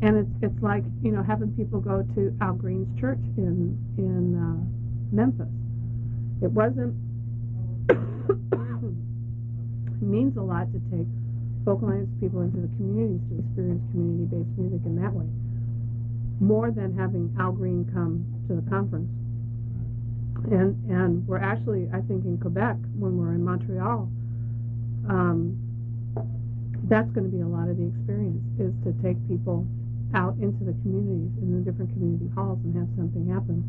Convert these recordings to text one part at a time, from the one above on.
And it's like, you know, having people go to Al Green's church in Memphis. It wasn't it means a lot to take folk alliance people into the communities to experience community-based music in that way, more than having Al Green come to the conference. And we're actually, I think, in Quebec, when we're in Montreal, that's going to be a lot of the experience, is to take people out into the communities, in the different community halls, and have something happen.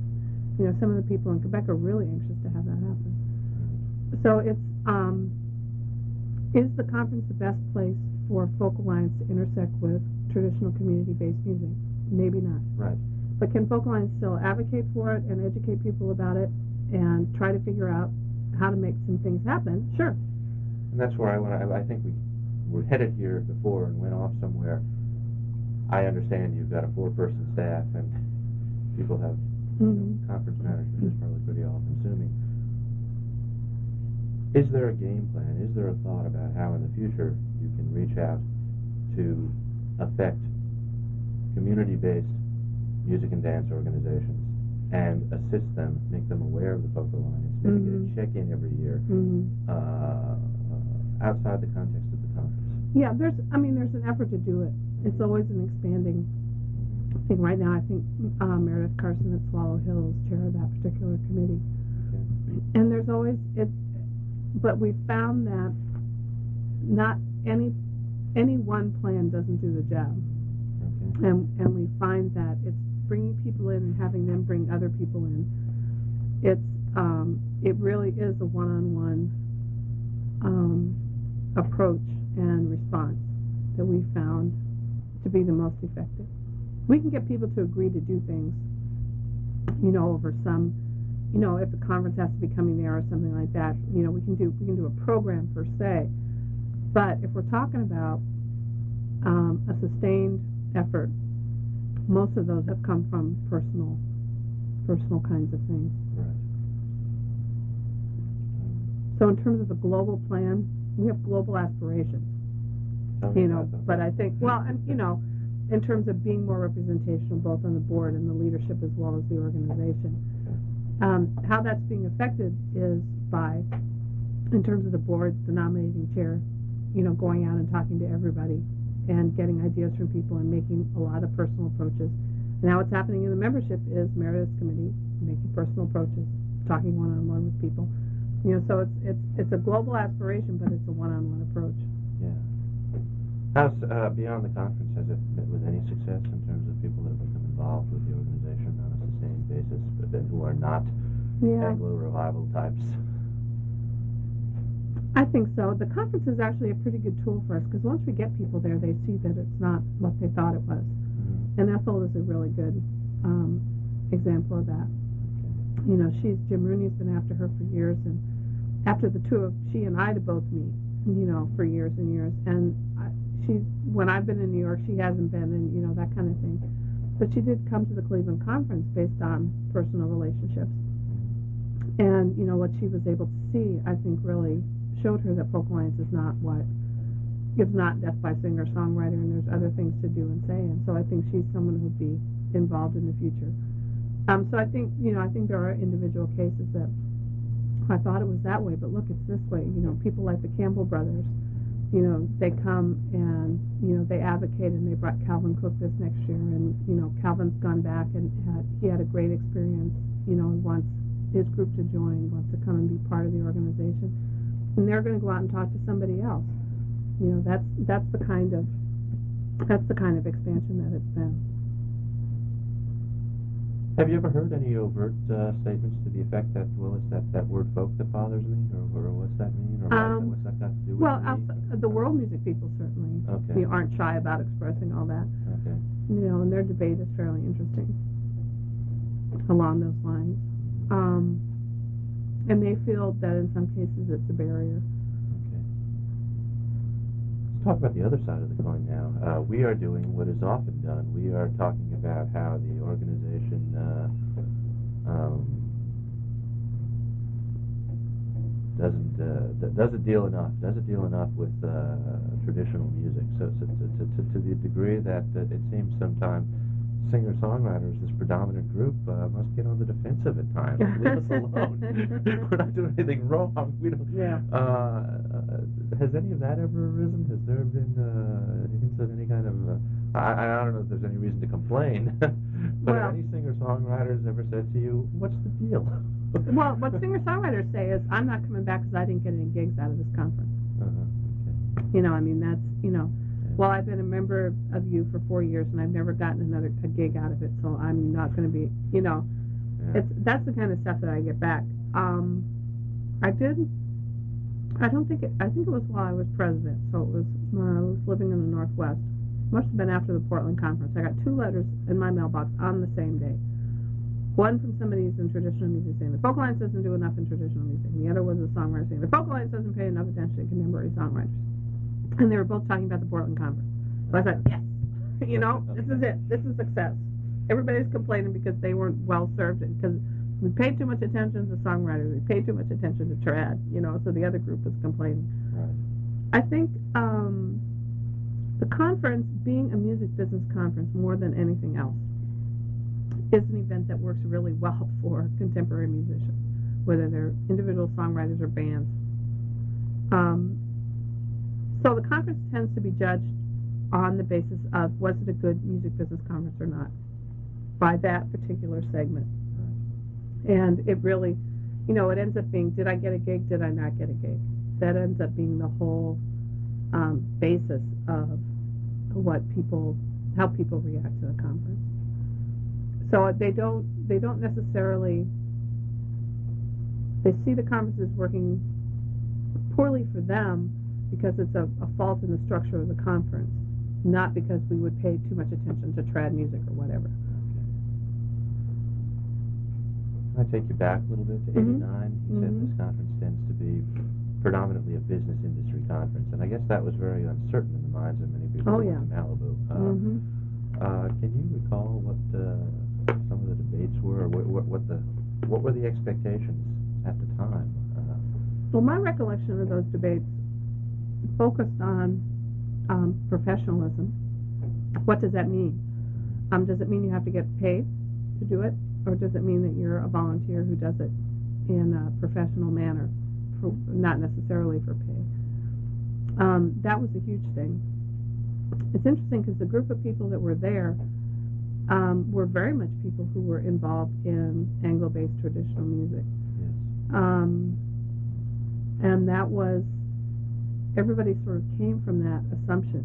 You know, some of the people in Quebec are really anxious to have that happen. So it's, is the conference the best place for Folk Alliance to intersect with traditional community-based music? Maybe not. Right. But can Folk Alliance still advocate for it and educate people about it and try to figure out how to make some things happen? Sure. And that's where I think we were headed here before and went off somewhere. I understand you've got a 4-person staff and people have conference management is probably pretty all-consuming. Is there a game plan? Is there a thought about how in the future you can reach out to affect community-based music and dance organizations and assist them, make them aware of the Folk Alliance, maybe get a check-in every year outside the context of the conference? Yeah, there's an effort to do it. It's always an expanding thing. Right now, I think Meredith Carson at Swallow Hill is chair of that particular committee. Okay. And there's always but we've found that not any one plan doesn't do the job. Okay. And we find that it's bringing people in and having them bring other people in. It really is a one-on-one approach and response that we found to be the most effective. We can get people to agree to do things, you know, over some, you know, if the conference has to be coming there or something like that, you know, we can do a program per se. But if we're talking about a sustained effort, most of those have come from personal kinds of things. Right. So in terms of the global plan, we have global aspirations. You know, but I think, well, and, you know, in terms of being more representational both on the board and the leadership as well as the organization. How that's being affected is by, in terms of the board, the nominating chair, you know, going out and talking to everybody and getting ideas from people and making a lot of personal approaches. Now what's happening in the membership is Meredith's committee making personal approaches, talking one-on-one with people. You know, so it's a global aspiration, but it's a one-on-one approach. Yeah. How's beyond the conference, has it met with any success in terms of people that have become involved with the organization on a sustained basis, but then who are not Anglo revival types? I think so. The conference is actually a pretty good tool for us because once we get people there, they see that it's not what they thought it was. And Ethel is a really good example of that. Okay. You know, Jim Rooney's been after her for years, and after the two of she and I to both meet, you know, for years and years. And when I've been in New York, she hasn't been, and you know, that kind of thing. But she did come to the Cleveland conference based on personal relationships. And you know what she was able to see, I think, really showed her that Folk Alliance is not death by singer-songwriter, and there's other things to do and say. And so I think she's someone who would be involved in the future. So I think, you know, I think there are individual cases that I thought it was that way, but look, it's this way. You know, people like the Campbell brothers, you know, they come and, you know, they advocate, and they brought Calvin Cook this next year, and, you know, Calvin's gone back and he had a great experience, you know, and wants his group to join, wants to come and be part of the organization. And they're going to go out and talk to somebody else. You know, that's the kind of expansion that it's been. Have you ever heard any overt statements to the effect that, well, it's that word folk that bothers me, or what's that mean, or what's that got to do with well, me? The world music people certainly aren't shy about expressing all that. Okay. You know, and their debate is fairly interesting along those lines. And they feel that in some cases it's a barrier. Okay. Let's talk about the other side of the coin now. We are doing what is often done. We are talking about how the organization does it deal enough with traditional music, so to the degree that it seems sometimes singer-songwriters, this predominant group, must get on the defensive at times. Leave us alone. We're not doing anything wrong. We don't. Yeah. Has any of that ever arisen? Has there been hints of any kind of? I don't know if there's any reason to complain, but have any singer-songwriters ever said to you, "What's the deal?" Well, what singer-songwriters say is, "I'm not coming back because I didn't get any gigs out of this conference." Okay. You know, I mean, that's, you know. Well, I've been a member of you for 4 years, and I've never gotten a gig out of it, so I'm not going to be, you know. Yeah. That's the kind of stuff that I get back. I think it was while I was president, so it was, I was living in the Northwest. Must have been after the Portland conference. I got 2 letters in my mailbox on the same day. One from somebody who's in traditional music saying the folk alliance doesn't do enough in traditional music, and the other was a songwriter saying the folk alliance doesn't pay enough attention to contemporary songwriters. And they were both talking about the Portland conference. So I said, yes, you know, this is it. This is success. Everybody's complaining because they weren't well served, because we paid too much attention to songwriters. We paid too much attention to trad, you know, so the other group was complaining. Right. I think the conference, being a music business conference more than anything else, is an event that works really well for contemporary musicians, whether they're individual songwriters or bands. So the conference tends to be judged on the basis of, was it a good music business conference or not, by that particular segment. And it really, you know, it ends up being, did I get a gig, did I not get a gig? That ends up being the whole basis of how people react to the conference. So they don't necessarily, they see the conferences working poorly for them because it's a fault in the structure of the conference, not because we would pay too much attention to trad music or whatever. Can I take you back a little bit to '89? You said this conference tends to be predominantly a business industry conference, and I guess that was very uncertain in the minds of many people who went to Malibu. Can you recall what some of the debates were, or what were the expectations at the time? Well, my recollection of those debates focused on professionalism. What does that mean? Does it mean you have to get paid to do it, or does it mean that you're a volunteer who does it in a professional manner, not necessarily for pay? That was a huge thing. It's interesting because the group of people that were there were very much people who were involved in Anglo-based traditional music. Yes. And that was, everybody sort of came from that assumption.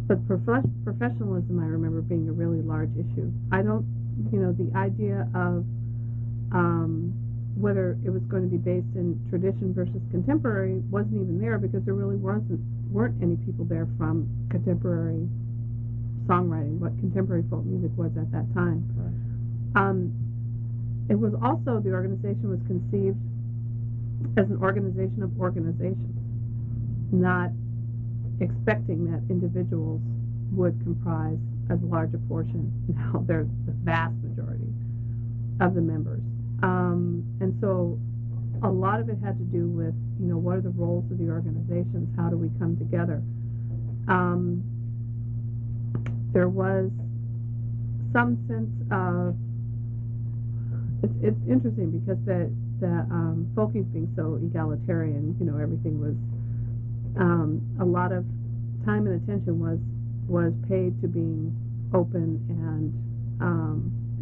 But professionalism, I remember being a really large issue. I don't, you know, the idea of whether it was going to be based in tradition versus contemporary wasn't even there, because there really weren't any people there from contemporary songwriting, what contemporary folk music was at that time. Right. It was also, the organization was conceived as an organization of organizations, not expecting that individuals would comprise as large a portion. Now they're the vast majority of the members. And so a lot of it had to do with, you know, what are the roles of the organizations? How do we come together? There was some sense of, it's interesting because the folkies being so egalitarian, you know, everything was, a lot of time and attention was paid to being open,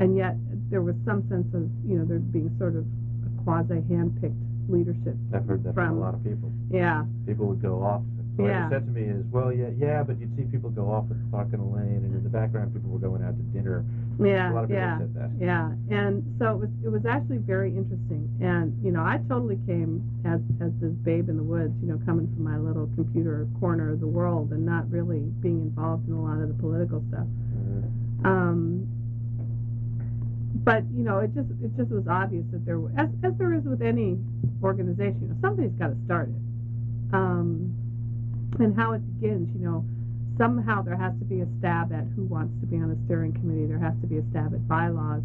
and yet there was some sense of, you know, there being sort of a quasi hand-picked leadership. I've heard that from a lot of people. Yeah. People would go off. What it said to me is, well, yeah, but you'd see people go off with Clark and Elaine, and in the background people were going out to dinner. Yeah, a lot of people said that. Yeah, and so it was actually very interesting. And, you know, I totally came as this babe in the woods, you know, coming from my little computer corner of the world and not really being involved in a lot of the political stuff. But, you know, it just was obvious that there, as there is with any organization, you know, somebody's got to start it. And how it begins, you know, somehow there has to be a stab at who wants to be on a steering committee. There has to be a stab at bylaws.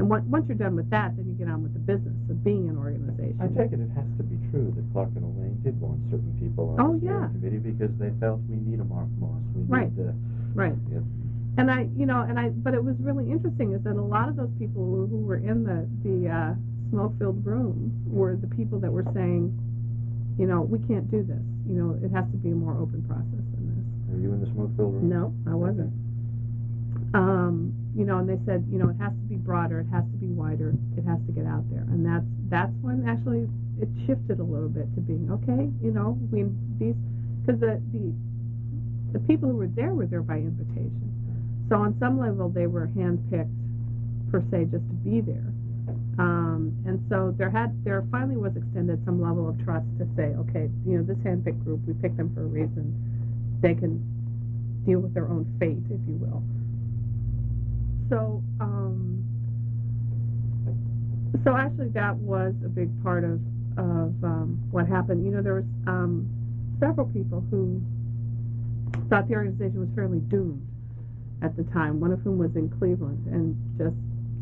And once you're done with that, then you get on with the business of being an organization. I take it has to be true that Clark and Elaine did want certain people on the steering committee because they felt we need a Mark Moss. We Right. need Right. Yeah. But it was really interesting is that a lot of those people who were in the smoke-filled rooms were the people that were saying, we can't do this. It has to be a more open process than this. Were you in the smoke-filled room? No, I wasn't. And they said, it has to be broader, it has to be wider, it has to get out there. And that's when actually it shifted a little bit to being, okay, because the people who were there by invitation. So on some level they were handpicked per se just to be there. And so there finally was extended some level of trust to say, okay, this handpicked group, we picked them for a reason. They can deal with their own fate, if you will. So actually that was a big part of what happened. There was several people who thought the organization was fairly doomed at the time, one of whom was in Cleveland, and just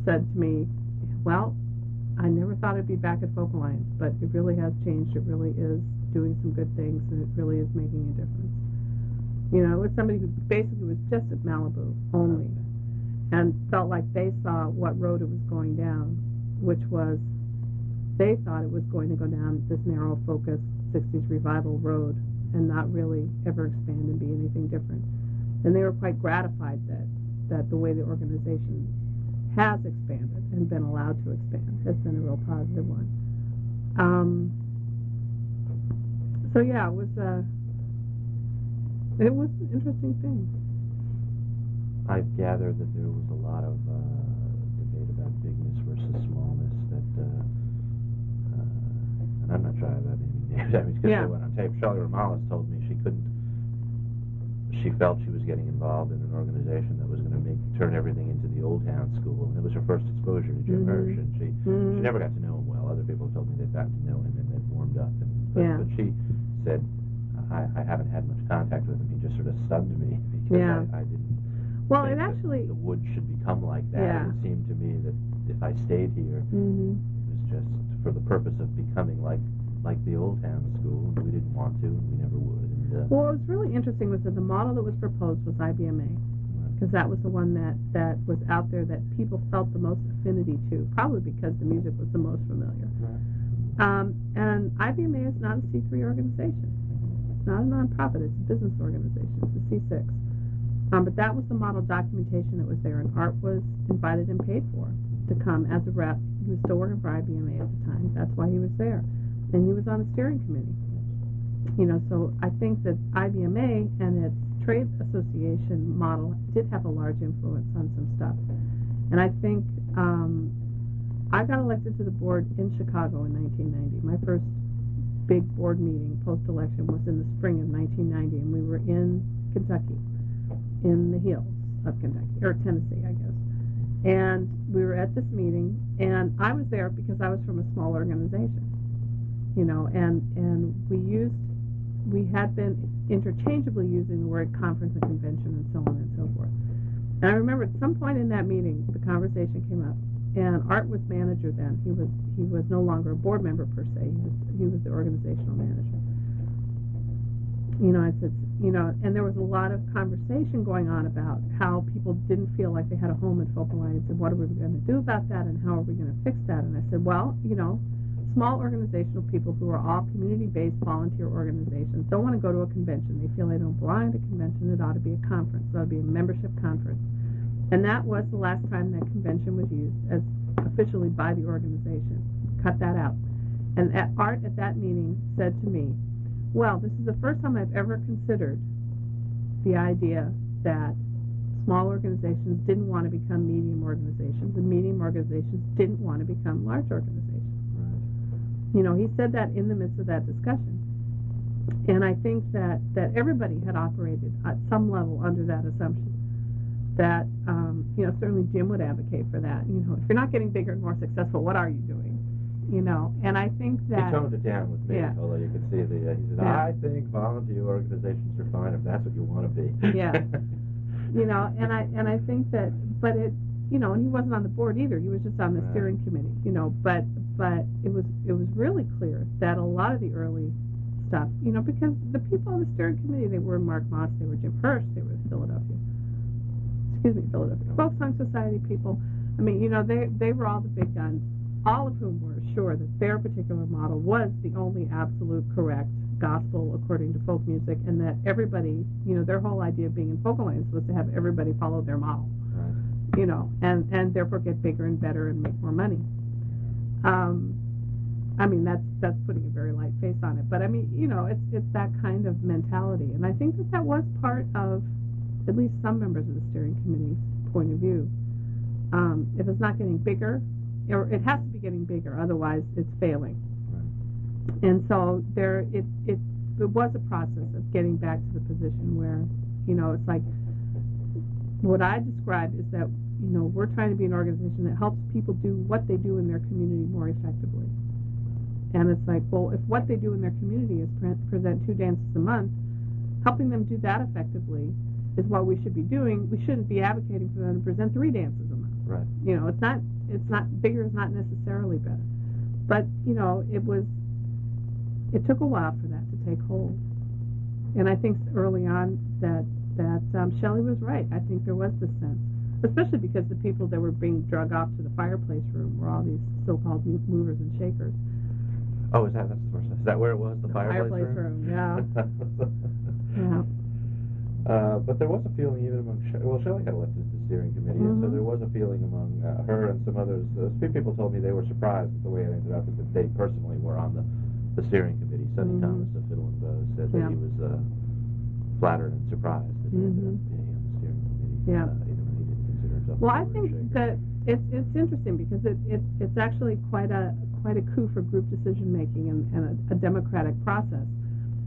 said to me, well, I never thought I'd be back at Folk Alliance, but it really has changed. It really is doing some good things, and it really is making a difference. It was somebody who basically was just at Malibu only, and felt like they saw what road it was going down, which was they thought it was going to go down this narrow focus 60s revival road and not really ever expand and be anything different. And they were quite gratified that the way the organization has expanded and been allowed to expand has been a real positive one. It was an interesting thing. I've gathered that there was a lot of debate about bigness versus smallness. And I'm not trying about naming names. Because they went on tape. Shelley Ramalis told me she couldn't. She felt she was getting involved in an organization that was going to turn everything into the Old Town School. And it was her first exposure to Jim Hirsch, and she never got to know him well. Other people told me they'd gotten to know him and they'd warmed up. But she said, I haven't had much contact with him. He just sort of stunned me because I didn't. Well, think it actually the wood should become like that. Yeah. It seemed to me that if I stayed here, it was just for the purpose of becoming like the Old Town School. We didn't want to, and we never would. And, what was really interesting was that the model that was proposed was IBMA, because that was the one that was out there that people felt the most affinity to, probably because the music was the most familiar. Right. And IBMA is not a C3 organization. It's not a nonprofit. It's a business organization. It's a C6. But that was the model documentation that was there, and Art was invited and paid for to come as a rep. He was still working for IBMA at the time. That's why he was there. And he was on the steering committee. So I think that IBMA and its trade association model did have a large influence on some stuff. And I think I got elected to the board in Chicago in 1990. My first big board meeting post-election was in the spring of 1990, and we were in Kentucky, in the hills of Kentucky, or Tennessee, I guess. And we were at this meeting, and I was there because I was from a small organization, and we had been interchangeably using the word conference and convention and so on and so forth. And I remember at some point in that meeting, the conversation came up, and Art was manager then. He was no longer a board member per se. He was the organizational manager. I said, and there was a lot of conversation going on about how people didn't feel like they had a home at Folk Alliance, and what are we going to do about that, and how are we going to fix that? And I said, well, small organizational people who are all community-based volunteer organizations don't want to go to a convention. They feel they don't belong to a convention. It ought to be a conference. It ought to be a membership conference. And that was the last time that convention was used as officially by the organization. Cut that out. And Art at that meeting said to me, well, this is the first time I've ever considered the idea that small organizations didn't want to become medium organizations, and medium organizations didn't want to become large organizations. Right. He said that in the midst of that discussion. And I think that everybody had operated at some level under that assumption. That, certainly Jim would advocate for that. If you're not getting bigger and more successful, what are you doing? And I think that... He toned it down with me, although you could see he said, I think volunteer organizations are fine if that's what you want to be. Yeah. And I think that, but and he wasn't on the board either. He was just on the steering committee, but it was really clear that a lot of the early stuff, because the people on the steering committee, they were Mark Moss, they were Jim Hirsch, they were Philadelphia Folk Song Society people. I mean, they were all the big guns, all of whom were sure that their particular model was the only absolute correct gospel according to folk music, and that everybody, their whole idea of being in Folk Alliance was to have everybody follow their model, and therefore get bigger and better and make more money. I mean, that's putting a very light face on it, but I mean, it's that kind of mentality, and I think that was part of at least some members of the steering committee's point of view. If it's not getting bigger, or it has to be getting bigger, otherwise it's failing. And so it was a process of getting back to the position where, it's like what I describe is that, we're trying to be an organization that helps people do what they do in their community more effectively. And it's like, well, if what they do in their community is present 2 dances a month, helping them do that effectively is what we should be doing. We shouldn't be advocating for them to present 3 dances a month. Right. It's not bigger is not necessarily better. But, it took a while for that to take hold. And I think early on that Shelley was right. I think there was this sense, especially because the people that were being drug off to the fireplace room were all these so-called movers and shakers. Oh, that's the first. Is that where it was? The fireplace room? Yeah. Yeah. But there was a feeling even among Shelley had elected the steering committee, and so there was a feeling among her and some others. A few people told me they were surprised at the way it ended up, is that they personally were on the steering committee. Sonny Thomas of Fiddle and Bow said that he was flattered and surprised that he ended up being on the steering committee, even though he didn't consider himself. Well, I think that it's interesting because it's actually quite a coup for group decision making and a democratic process,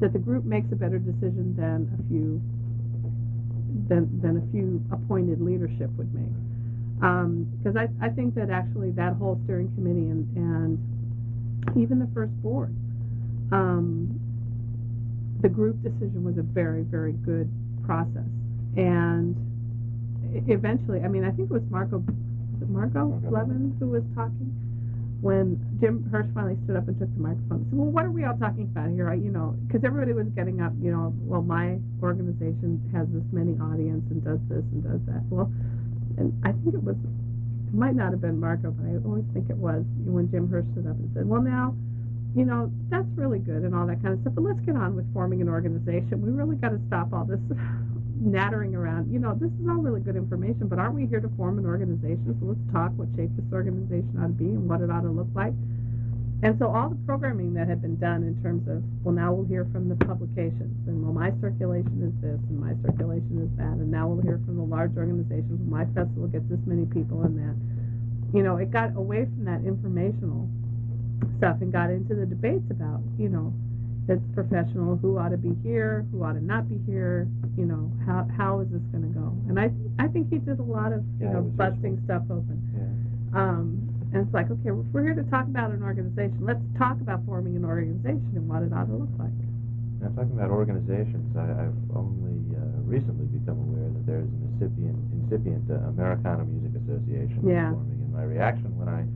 that the group makes a better decision than a few appointed leadership would make. Because I think that actually that whole steering committee and even the first board, the group decision was a very, very good process. And eventually, I mean, I think it was Margot Levin who was talking when Jim Hirsch finally stood up and took the microphone and said, well, what are we all talking about here? Because everybody was getting up, well, my organization has this many audience and does this and does that. Well, and I think it might not have been Margot, but I always think it was when Jim Hirsch stood up and said, well, now, that's really good and all that kind of stuff, but let's get on with forming an organization. We really got to stop all this nattering around. This is all really good information, but aren't we here to form an organization? So let's talk what shape this organization ought to be and what it ought to look like. And so all the programming that had been done in terms of, well, now we'll hear from the publications, and well, my circulation is this, and my circulation is that, and now we'll hear from the large organizations, my festival gets this many people and that. It got away from that informational stuff and got into the debates about, it's professional, who ought to be here, who ought to not be here, how is this going to go? And I think he did a lot of, busting stuff open. Yeah. And it's like, okay, if we're here to talk about an organization, let's talk about forming an organization and what it ought to look like. Now, talking about organizations, I've only recently become aware that there's an incipient Americana Music Association forming. And my reaction when I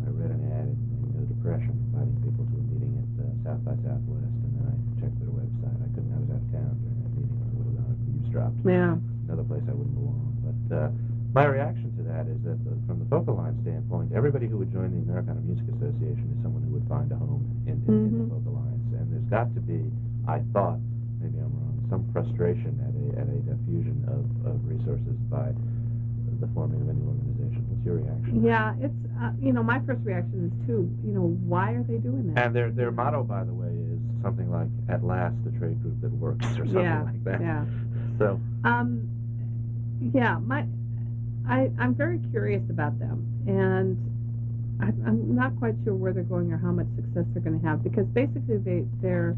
read an ad in No Depression inviting people to a meeting at South by Southwest, and then I checked their website. I was out of town during that meeting, or I would have gone eavesdropped. Yeah. Another place I wouldn't belong. But my reaction to that is that from the Folk Alliance standpoint, everybody who would join the Americana Music Association is someone who would find a home in the Folk Alliance. And there's got to be, I thought, maybe I'm wrong, some frustration at a diffusion of resources by the forming of a new organization. What's your reaction? Yeah, it's, my first reaction is too, why are they doing that? And their motto, by the way, is something like, at last, the trade group that works, or something like that. Yeah. So. I'm very curious about them, and I'm not quite sure where they're going or how much success they're going to have, because basically they're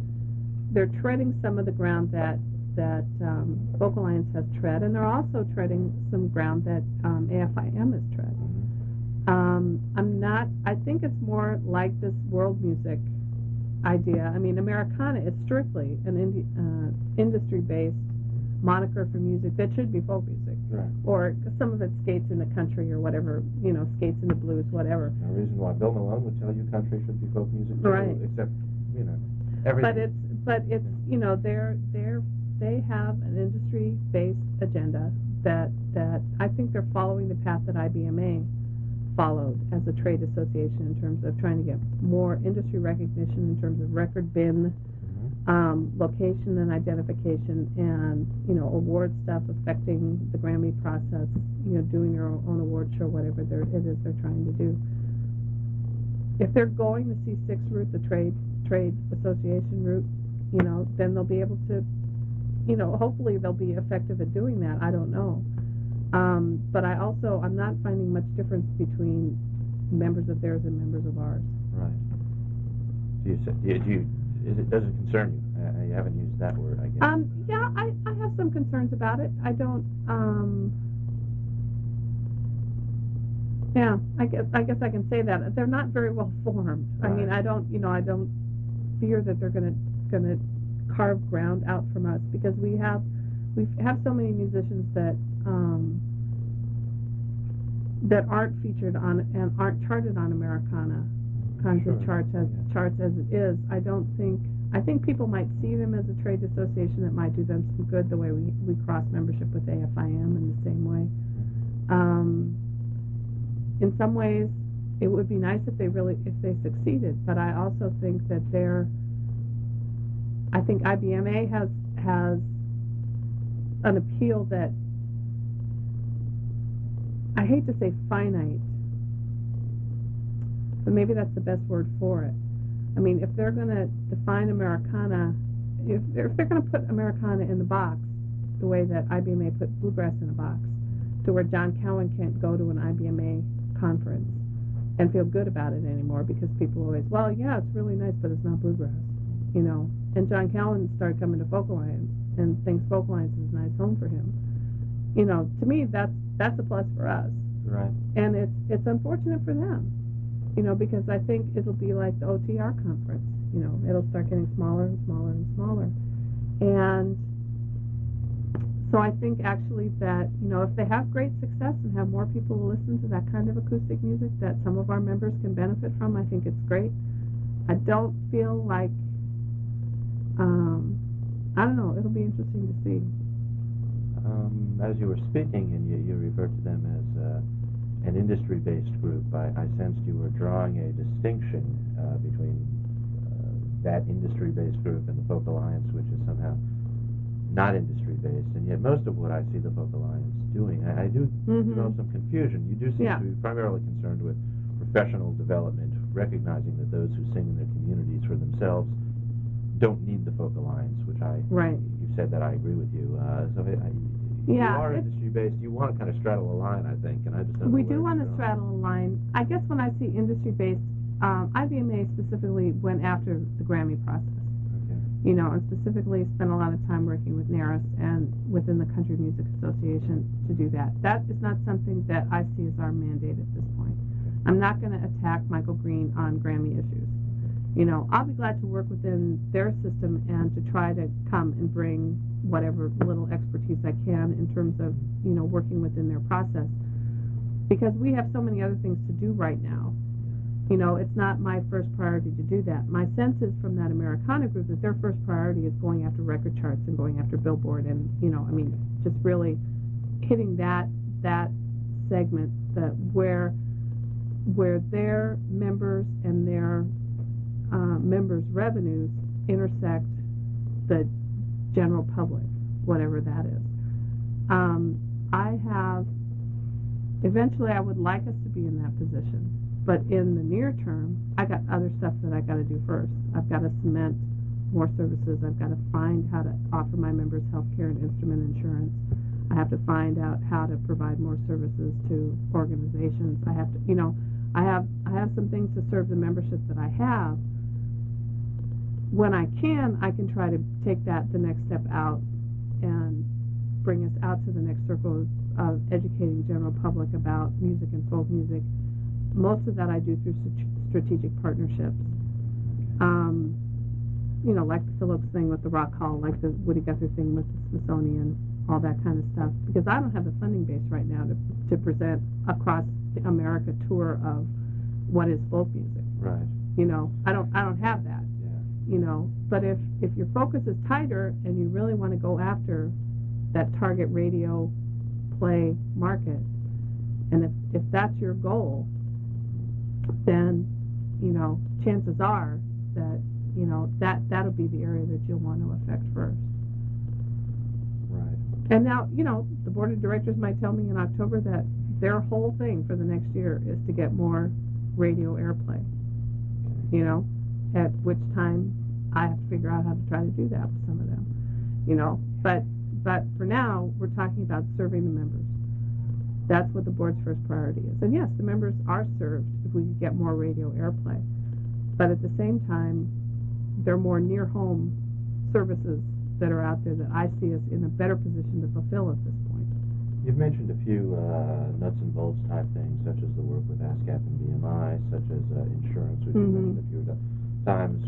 treading some of the ground that Folk Alliance has tread, and they're also treading some ground that AFIM has tread. I think it's more like this world music idea. I mean, Americana is strictly an industry-based moniker for music that should be folk music. Right. Or some of it skates in the country or whatever, skates in the blues, whatever. No reason why Bill Malone would tell you country should be folk music too, Right. except, everything. But it's they have an industry-based agenda that I think they're following the path that IBMA followed as a trade association in terms of trying to get more industry recognition in terms of record bin, location and identification, and award stuff affecting the Grammy process, doing their own award show, whatever it is they're trying to do. If they're going the C6 route, the trade association route, then they'll be able to, hopefully they'll be effective at doing that. I don't know. But I'm not finding much difference between members of theirs and members of ours. Right. Does it concern you? You haven't used that word, I guess. Yeah, I have some concerns about it. I don't, yeah, I guess I can say that. They're not very well formed. Right. I mean, I don't fear that they're gonna carve ground out from us, because we have so many musicians that aren't featured on and aren't charted on Americana kinds of charts as it is. I think people might see them as a trade association that might do them some good, the way we cross membership with AFIM in the same way. In some ways, it would be nice if they succeeded, but I also think that I think IBMA has an appeal that, I hate to say finite, but maybe that's the best word for it. I mean, if they're going to define Americana, if they're going to put Americana in the box the way that IBMA put bluegrass in a box, to where John Cowan can't go to an IBMA conference and feel good about it anymore, because people always, well, yeah, it's really nice, but it's not bluegrass, And John Cowan started coming to Folk Alliance and thinks Folk Alliance is a nice home for him. To me, that's a plus for us. Right. And it's unfortunate for them, because I think it'll be like the OTR conference. It'll start getting smaller and smaller and smaller. And so I think actually that, if they have great success and have more people listen to that kind of acoustic music that some of our members can benefit from, I think it's great. I don't feel like, I don't know, it'll be interesting to see. As you were speaking, and you referred to them as an industry-based group, I sensed you were drawing a distinction between that industry-based group and the Folk Alliance, which is somehow not industry-based, and yet most of what I see the Folk Alliance doing, I do develop some confusion. You do seem to be primarily concerned with professional development, recognizing that those who sing in their communities for themselves don't need the Folk Alliance, which you said that, I agree with you. You are industry-based. You want to kind of straddle a line, I think, and I just don't know. We do want to straddle a line. I guess when I see industry-based, IBMA specifically went after the Grammy process. Okay. And specifically spent a lot of time working with NARIS and within the Country Music Association to do that. That is not something that I see as our mandate at this point. Okay. I'm not going to attack Michael Green on Grammy issues. I'll be glad to work within their system and to try to come and bring whatever little expertise I can in terms of, working within their process. Because we have so many other things to do right now. It's not my first priority to do that. My sense is from that Americana group that their first priority is going after record charts and going after Billboard and, just really hitting that segment where their members and their members' revenues intersect the general public, whatever that is. Eventually I would like us to be in that position, but in the near term, I got other stuff that I got to do first. I've got to cement more services. I've got to find how to offer my members health care and instrument insurance. I have to find out how to provide more services to organizations. I have to, I have some things to serve the membership that I have. When I can try to take that the next step out and bring us out to the next circle of educating general public about music and folk music. Most of that I do through strategic partnerships. Like the Phyllis thing with the Rock Hall, like the Woody Guthrie thing with the Smithsonian, all that kind of stuff, because I don't have the funding base right now to present across the America tour of what is folk music. Right. You know, I don't have that. Yeah. You know, but if your focus is tighter and you really want to go after that target radio play market, and if that's your goal, then, you know, chances are that, you know, that'll be the area that you'll want to affect first. Right. And now, you know, the board of directors might tell me in October that their whole thing for the next year is to get more radio airplay, you know, at which time I have to figure out how to try to do that with some of them, you know. But for now, we're talking about serving the members. That's what the board's first priority is. And yes, the members are served if we could get more radio airplay. But at the same time, there are more near-home services that are out there that I see us in a better position to fulfill at this point. You've mentioned a few nuts and bolts type things, such as the work with ASCAP and BMI, such as insurance, which you mentioned a few times.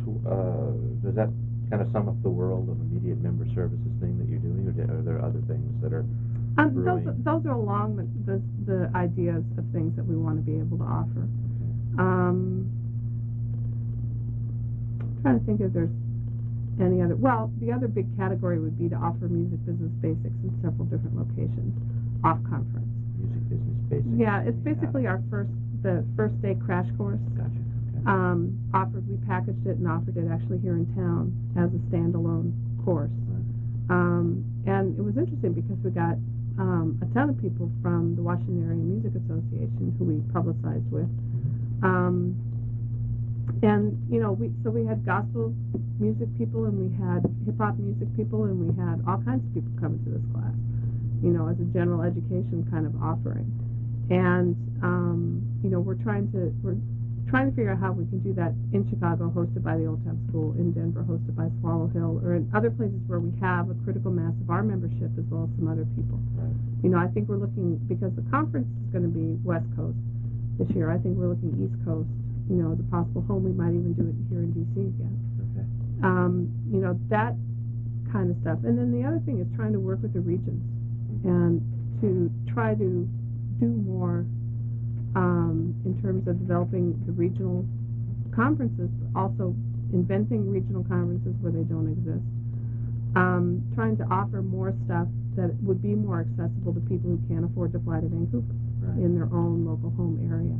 Does that kind of sum up the world of immediate member services thing that you're doing, or are there other things that are those are along the ideas of things that we want to be able to offer. I'm trying to think if there's any other. Well, the other big category would be to offer music business basics in several different locations off conference. Music business basics? Yeah, it's basically the first day crash course. Gotcha. Okay. We packaged it and offered it actually here in town as a standalone course. Right. And it was interesting because we got a ton of people from the Washington Area Music Association who we publicized with. And, you know, we had gospel music people, and we had hip-hop music people, and we had all kinds of people coming to this class, you know, as a general education kind of offering. And, you know, we're trying to figure out how we can do that in Chicago, hosted by the Old Town School, in Denver, hosted by Swallow Hill, or in other places where we have a critical mass of our membership as well as some other people. Right. You know, I think we're looking, because the conference is going to be West Coast this year, I think we're looking East Coast, you know, as a possible home. We might even do it here in D.C. again. Okay. You know, that kind of stuff. And then the other thing is trying to work with the regions and to try to do more in terms of developing the regional conferences, but also inventing regional conferences where they don't exist. Trying to offer more stuff that would be more accessible to people who can't afford to fly to Vancouver in their own local home area.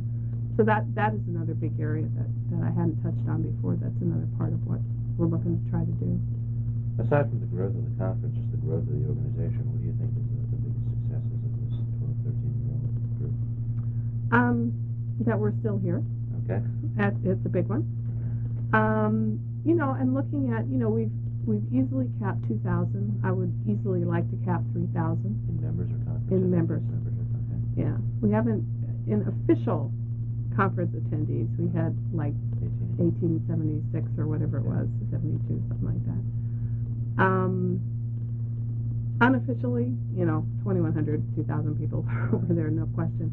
So that is another big area that I hadn't touched on before. That's another part of what we're looking to try to do. Aside from the growth of the conference, just the growth of the organization, what do you think is the biggest successes of this 12, 13-year-old group? That we're still here. Okay. It's a big one. You know, and looking at, you know, we've easily capped 2,000. I would easily like to cap 3,000. In members or conference? In members. Membership, okay. Yeah. We haven't, in official conference attendees, we had like 1876 or whatever it was, 72, something like that. Unofficially, you know, 2,100, 2,000 people were there, no question.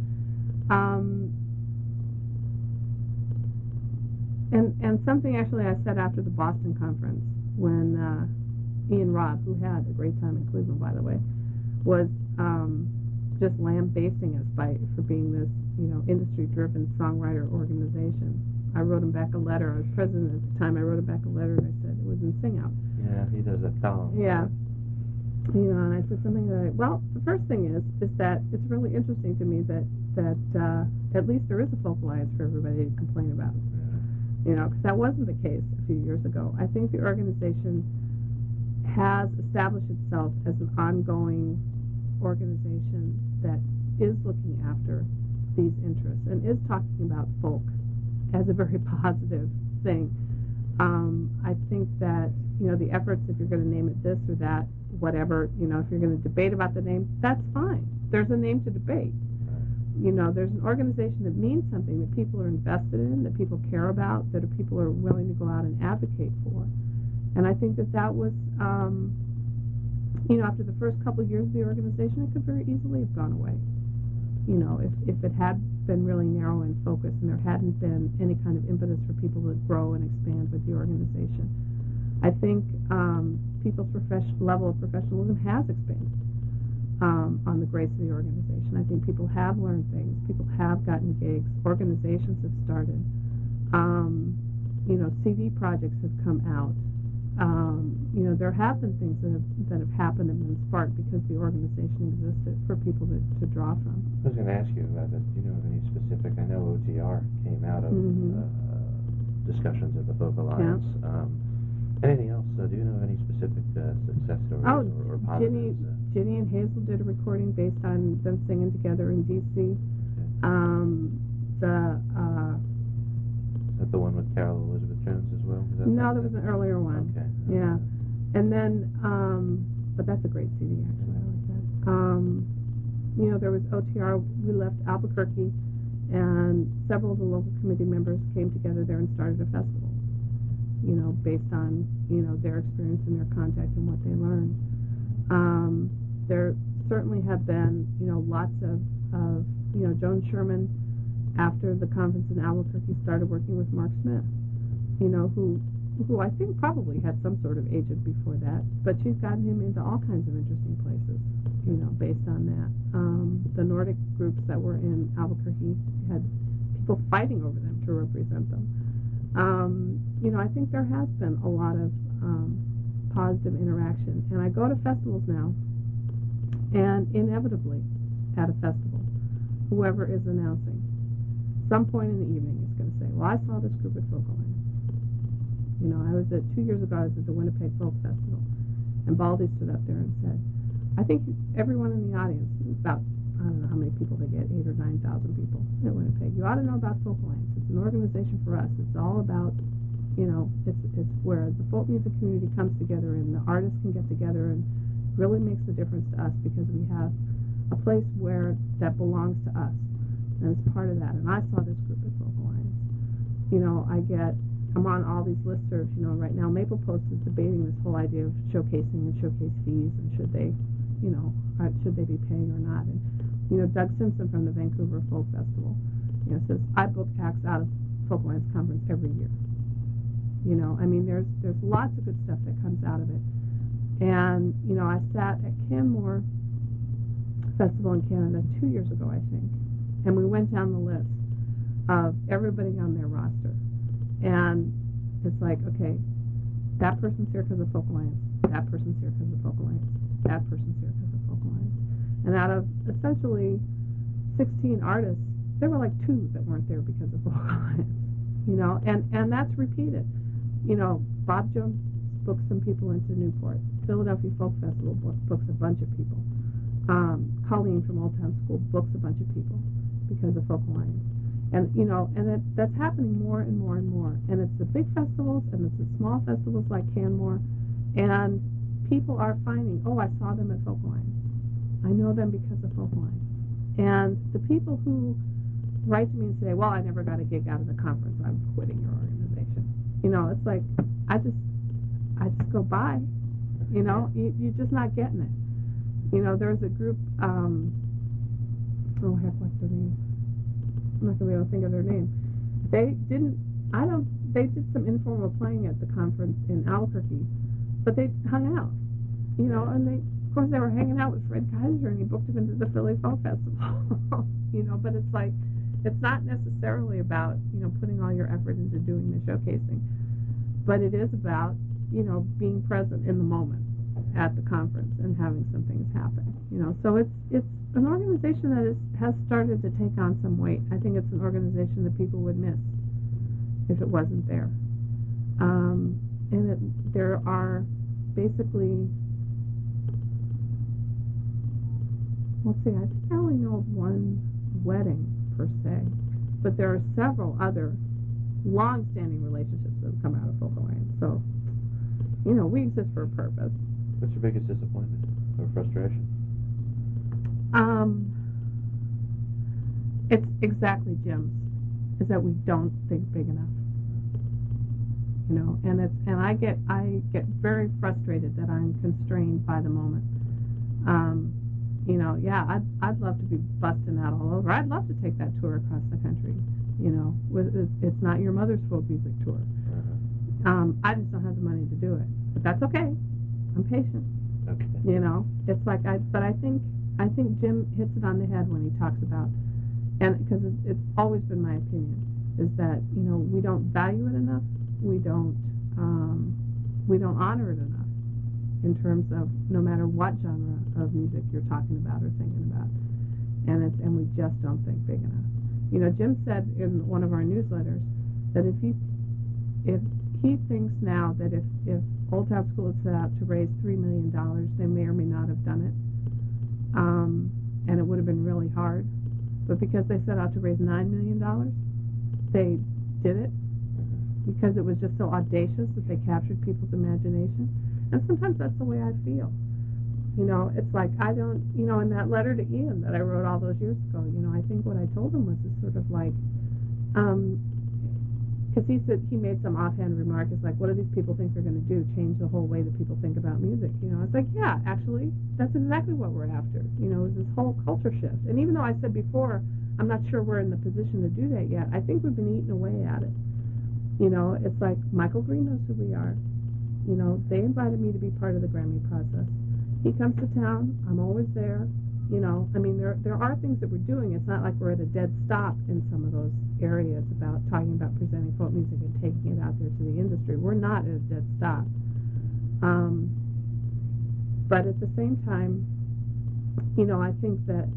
And something actually I said after the Boston conference when Ian Robb, who had a great time in Cleveland, by the way, was just lambasting us for being this, you know, industry-driven songwriter organization. I wrote him back a letter. I was president at the time. I wrote him back a letter, and I said it was in Sing Out. Yeah, he does a column. Yeah. You know, and I said something like, well, the first thing is that it's really interesting to me that at least there is a folk alliance for everybody to complain about. You know, because that wasn't the case a few years ago. I think the organization has established itself as an ongoing organization that is looking after these interests and is talking about folk as a very positive thing. I think that, you know, the efforts, if you're going to name it this or that, whatever, you know, if you're going to debate about the name, that's fine. There's a name to debate. You know, there's an organization that means something, that people are invested in, that people care about, that people are willing to go out and advocate for. And I think that was, you know, after the first couple of years of the organization, it could very easily have gone away. You know, if it had been really narrow in focus and there hadn't been any kind of impetus for people to grow and expand with the organization. I think people's level of professionalism has expanded. on the grace of the organization. I think people have learned things. People have gotten gigs. Organizations have started. CD projects have come out. There have been things that have happened and been sparked because the organization existed for people to draw from. I was going to ask you about that. Do you know of any specific? I know OTR came out of discussions at the Folk Alliance. Yeah. Anything else? Do you know of any specific success stories or positives? Ginny and Hazel did a recording based on them singing together in D.C. Is that the one with Carol Elizabeth Jones as well? No, there was an earlier one. Okay. Yeah. And then, but that's a great CD, actually. I like that. There was OTR. We left Albuquerque, and several of the local committee members came together there and started a festival, based on, their experience and their contact and what they learned. There certainly have been, lots of Joan Sherman, after the conference in Albuquerque, started working with Mark Smith, who I think probably had some sort of agent before that, but she's gotten him into all kinds of interesting places, based on that. The Nordic groups that were in Albuquerque had people fighting over them to represent them. I think there has been a lot of positive interaction, and I go to festivals now, and inevitably at a festival, whoever is announcing, some point in the evening is going to say, well, I saw this group at Folk Alliance. I was 2 years ago, I was at the Winnipeg Folk Festival, and Baldy stood up there and said, I think everyone in the audience, about, I don't know how many people they get, 8,000 or 9,000 people at Winnipeg, you ought to know about Folk Alliance. It's an organization for us. It's all about, it's where the folk music community comes together and the artists can get together, and really makes a difference to us because we have a place where that belongs to us. And it's part of that. And I saw this group at Folk Alliance. I'm on all these listservs, right now Maple Post is debating this whole idea of showcasing and showcase fees, and should they be paying or not. And, Doug Simpson from the Vancouver Folk Festival, says, I book acts out of Folk Alliance Conference every year. There's lots of good stuff that comes out of it. And, I sat at Canmore Festival in Canada 2 years ago, I think, and we went down the list of everybody on their roster. And it's like, okay, that person's here because of Folk Alliance, that person's here because of Folk Alliance, that person's here because of Folk Alliance. And out of essentially 16 artists, there were like 2 that weren't there because of Folk Alliance, and that's repeated. Bob Jones books some people into Newport. Philadelphia Folk Festival books a bunch of people. Colleen from Old Town School books a bunch of people because of Folk Alliance. And, that's happening more and more and more. And it's the big festivals and it's the small festivals like Canmore. And people are finding, oh, I saw them at Folk Alliance. I know them because of Folk Alliance. And the people who write to me and say, well, I never got a gig out of the conference, I'm quitting your organization. It's like, I just go by. You're just not getting it. There's a group, oh heck, what's their name? I'm not going to be able to think of their name. They did some informal playing at the conference in Albuquerque, but they hung out, and of course they were hanging out with Fred Kaiser, and he booked them into the Philly Folk Festival, but it's like, it's not necessarily about, putting all your effort into doing the showcasing, but it is about, being present in the moment at the conference and having some things happen, so it's an organization that has started to take on some weight. I think it's an organization that people would miss if it wasn't there. There are basically, let's see, I think I only know of one wedding per se, but there are several other long-standing relationships that have come out of Folk Alliance. So, we exist for a purpose. What's your biggest disappointment or frustration? It's exactly Jim's, is that we don't think big enough. And I get very frustrated that I'm constrained by the moment. I'd love to be busting out all over. I'd love to take that tour across the country. It's not your mother's folk music tour. I just don't have the money to do it, but that's okay. I'm patient. Okay. It's like but I think I think Jim hits it on the head when he talks about, and because it's always been my opinion, is that, you know, we don't value it enough, we don't honor it enough in terms of no matter what genre of music you're talking about or thinking about, and we just don't think big enough. You know, Jim said in one of our newsletters that if he thinks now that if Old Town School had set out to raise $3 million, they may or may not have done it, and it would have been really hard. But because they set out to raise $9 million, they did it because it was just so audacious that they captured people's imagination. And sometimes that's the way I feel. You know, it's like I don't, you know, in that letter to Ian that I wrote all those years ago, you know, I think what I told him was this sort of like, because he said, he made some offhand remark, it's like, what do these people think they're going to do, change the whole way that people think about music? You know, it's like, yeah, actually, that's exactly what we're after. You know, is this whole culture shift. And even though I said before, I'm not sure we're in the position to do that yet, I think we've been eating away at it. You know, it's like Michael Green knows who we are. You know, they invited me to be part of the Grammy process. He comes to town, I'm always there. You know, I mean, there are things that we're doing. It's not like we're at a dead stop in some of those areas about talking about presenting folk music and taking it out there to the industry. We're not at a dead stop. But at the same time, you know, I think that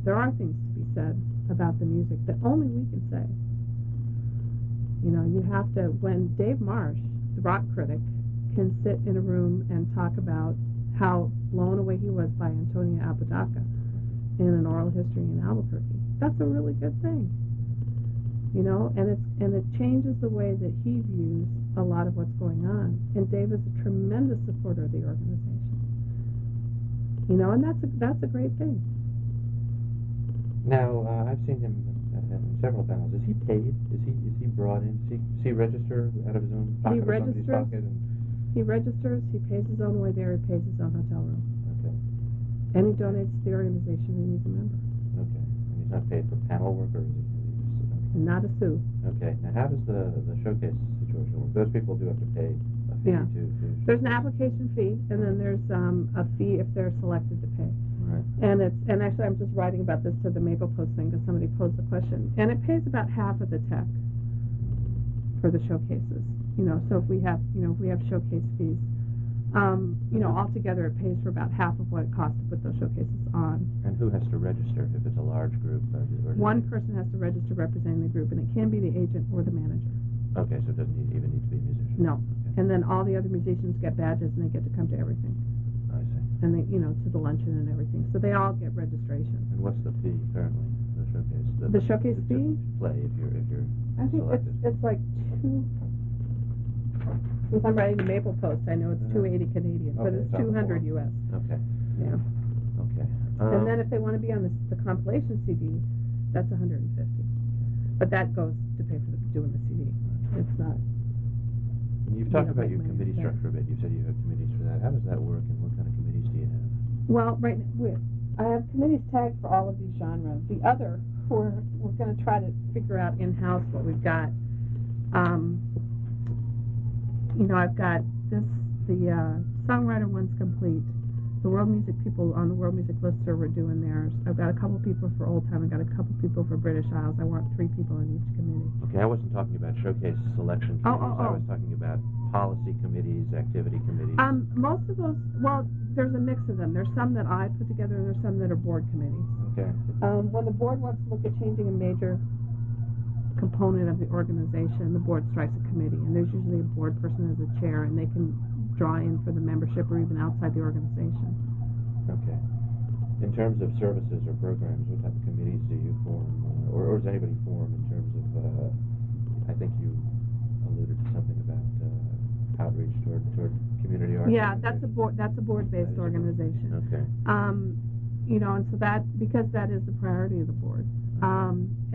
there are things to be said about the music that only we can say. You know, you have to, when Dave Marsh, the rock critic, can sit in a room and talk about how blown away he was by Antonia Apodaca in An Oral History in Albuquerque. That's a really good thing. You know, and it changes the way that he views a lot of what's going on. And Dave is a tremendous supporter of the organization. You know, and that's a great thing. Now, I've seen him at several panels. Is he paid? Is he brought in? Does he register out of his own pocket or somebody's pocket? He registers, he pays his own way there, he pays his own hotel room. Okay. And he donates to the organization and he's a member. Okay. And he's not paid for panel work, or is he just... Okay. Not a sou. Okay. Now, how does the showcase situation work? Those people do have to pay a fee to... There's an application fee, and then there's a fee if they're selected to pay. Right. And actually I'm just writing about this to the Maple Post thing because somebody posed the question. And it pays about half of the tech for the showcases. You know, so if we have showcase fees, you know, altogether it pays for about half of what it costs to put those showcases on. And who has to register if it's a large group? One person has to register representing the group, and it can be the agent or the manager. Okay, so it doesn't even need to be a musician? No. Okay. And then all the other musicians get badges, and they get to come to everything. I see. And they, you know, to the luncheon and everything. So they all get registration. And what's the fee currently, the showcase? The showcase fee? To play if you're I think selected. it's like since I'm writing the Maple Post, I know it's $280 Canadian, but Okay, it's so $200 US. Okay. Yeah. Okay. And then if they want to be on the compilation CD, that's $150. But that goes to pay for doing the CD. It's not. You've talked about your like committee structure a bit. You said you have committees for that. How does that work, and what kind of committees do you have? Well, right now, I have committees tagged for all of these genres. The other, we're going to try to figure out in-house what we've got. You know, I've got the songwriter one's complete. The world music people on the world music listserv are doing theirs. I've got a couple people for old time. I've got a couple people for British Isles. I want 3 people on each committee. Okay, I wasn't talking about showcase selection committees. I was talking about policy committees, activity committees. Most of those, well, there's a mix of them. There's some that I put together, and there's some that are board committees. Okay. When the board wants to look at changing a major component of the organization, the board strikes a committee, and there's usually a board person as a chair, and they can draw in for the membership or even outside the organization. Okay. In terms of services or programs, what type of committees do you form, or does anybody form in terms of, I think you alluded to something about outreach toward community arts? Yeah, that's a board-based organization. Okay. You know, and so because that is the priority of the board.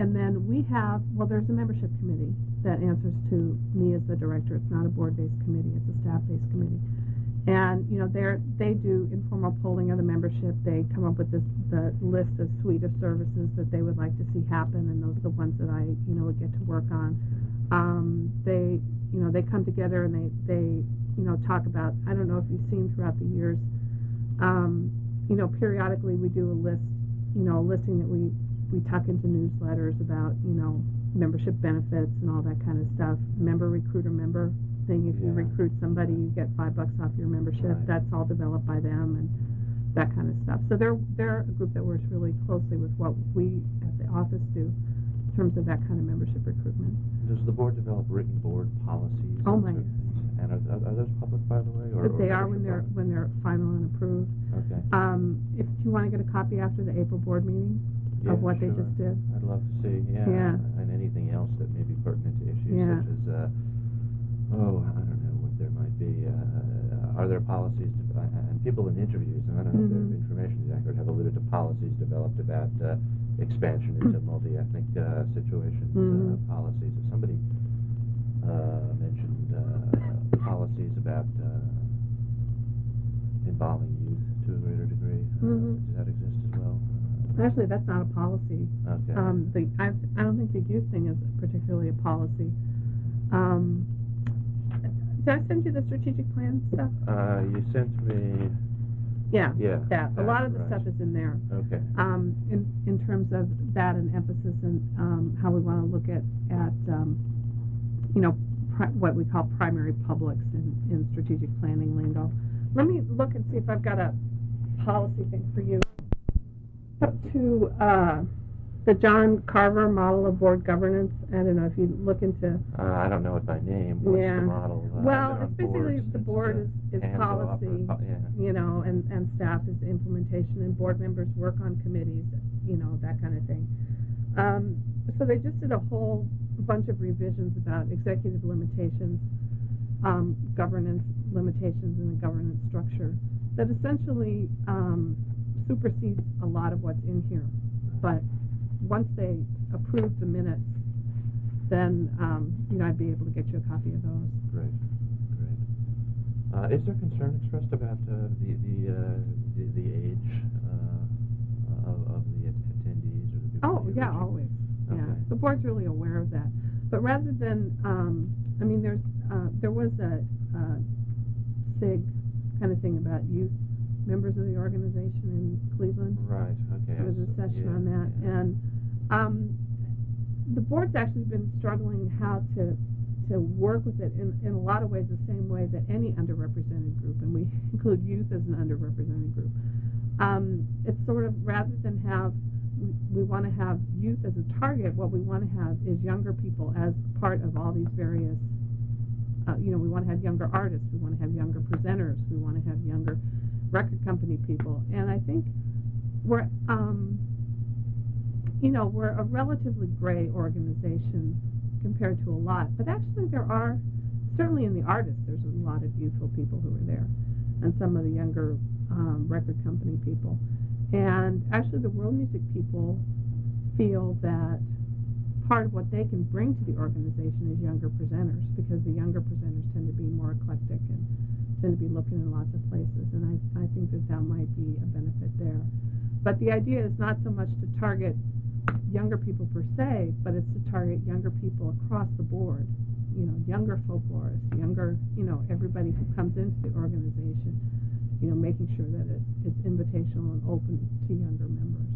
And then we have, well, there's a membership committee that answers to me as the director. It's not a board-based committee, it's a staff-based committee. And, you know, they do informal polling of the membership. They come up with the list of suite of services that they would like to see happen, and those are the ones that I, you know, would get to work on. They come together and they talk about, I don't know if you've seen throughout the years, periodically we do a list, a listing that we tuck into newsletters about, membership benefits and all that kind of stuff. Member recruiter member thing. If you recruit somebody, you get $5 off your membership. Right. That's all developed by them and that kind of stuff. So they're a group that works really closely with what we at the office do in terms of that kind of membership recruitment. Does the board develop written board policies? Oh on my certain things? And are those public, by the way? But they are when membership they're final and approved. Okay. If you want to get a copy after the April board meeting of what they sure. just did. I'd love to see, Yeah. And anything else that may be pertinent to issues Yeah. such as, I don't know what there might be. Are there policies, and people in interviews, and I don't know if their information is accurate, have alluded to policies developed about expansion into multi-ethnic situations, policies. If somebody mentioned policies about involving youth to a greater degree, does that exist as well? Actually, that's not a policy. Okay. I don't think the youth thing is particularly a policy. Did I send you the strategic plan stuff? You sent me. Yeah. Yeah. That. A lot of the right. stuff is in there. Okay. In terms of that and emphasis and how we want to look at what we call primary publics in strategic planning lingo. Let me look and see if I've got a policy thing for you. Up to the John Carver model of board governance. I don't know if you look into. I don't know it by name. What's the model? Well, it's basically the board is policy, yeah. and staff is implementation, and board members work on committees, that kind of thing. So they just did a whole bunch of revisions about executive limitations, governance limitations, and the governance structure that essentially supersedes a lot of what's in here. But once they approve the minutes, then I'd be able to get you a copy of those. Great. Is there concern expressed about the age of the attendees or the people? Oh yeah, always. Okay. Yeah, the board's really aware of that. But rather than, there was a SIG kind of thing about youth members of the organization in Cleveland. Right. Okay. There was a session on that, and the board's actually been struggling how to work with it in a lot of ways the same way that any underrepresented group, and we include youth as an underrepresented group. It's sort of, rather than we want to have youth as a target, what we want to have is younger people as part of all these various, we want to have younger artists, we want to have younger presenters, we want to have younger record company people. And I think we're a relatively gray organization compared to a lot, but actually there are, certainly in the artists, there's a lot of youthful people who are there, and some of the younger record company people. And actually the world music people feel that part of what they can bring to the organization is younger presenters, because the younger presenters tend to be more eclectic and tend to be looking in lots of places, and I think that might be a benefit there. But the idea is not so much to target younger people per se, but it's to target younger people across the board, younger folklorists, younger, everybody who comes into the organization, making sure that it's invitational and open to younger members.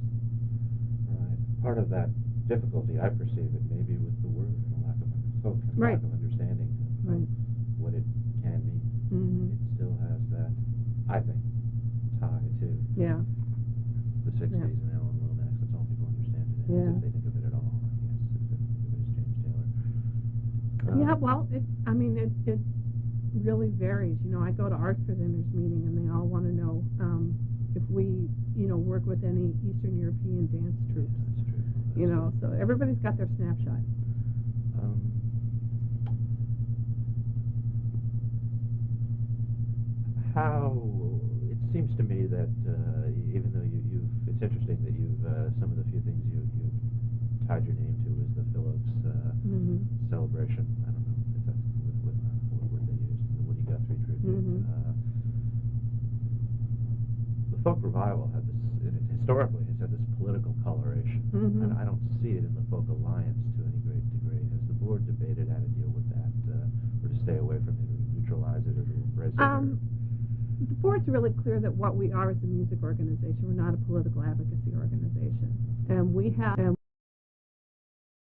Right. Part of that difficulty, I perceive it, maybe with the word and a lack of lack of understanding of what it can mean. Mm-hmm. It still has that, I think, tie to the 60s and Alan Lomax. That's all people understand today. Yeah. If they think of it at all, I guess, if they think of it as James Taylor. It really varies. I go to arts presenters meeting, and they all want to know if we, work with any Eastern European dance troupes. Yeah, that's true. So everybody's got their snapshot. It seems to me that even though it's interesting that some of the few things you've tied your name to is the Phyllis celebration. I don't know if that's what word they used, the Woody Guthrie tribute. The folk revival had this, historically, has had this political coloration, and I don't see it in the folk alliance to any great degree. Has the board debated how to deal with that, or to stay away from it, or to neutralize it, or to embrace it? the board's really clear that what we are is a music organization. We're not a political advocacy organization. And